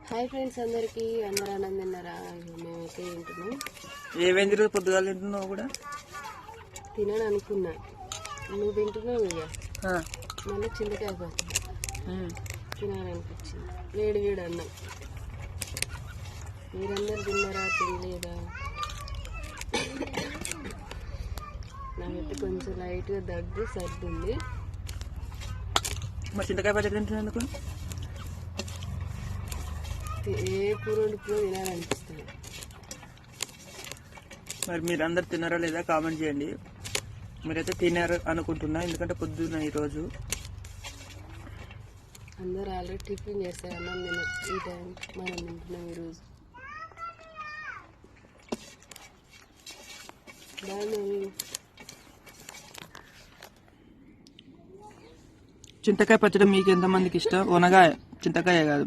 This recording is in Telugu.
హాయ్ ఫ్రెండ్స్, అందరికి అందరూ ఆనందం తిన్నారా? మేమైతే తింటున్నాం. ఏమైంది రోజు పొద్దుగాల తింటున్నావు? కూడా తినని అనుకున్నా, నువ్వు తింటున్నావు ఇక మళ్ళీ చింతకాయ పడుతుంది తినాలనిపించింది. వేడి వేడి అన్నం. మీరందరూ తిన్నారా తినలేదా? నాకైతే కొంచెం లైట్గా దగ్గు సర్దుంది. మరి చింతకాయ పచ్చడి తింటున్నందుకు ఏ కూర వండుకులో తినాలనిపిస్తుంది. మరి మీరు అందరు తిన్నారా లేదా కామెంట్ చేయండి. మీరైతే తినారు అనుకుంటున్నా, ఎందుకంటే పొద్దున్న ఈరోజు అందరు ఆల్రెడీ టిఫిన్ చేస్తారు. అన్నం తిన్నారు. ఈ టైం మనం తింటున్నాం ఈరోజు. చింతకాయ పచ్చడి మీకు ఎంతమందికి ఇష్టం? వనగాయ, చింతకాయ కాదు.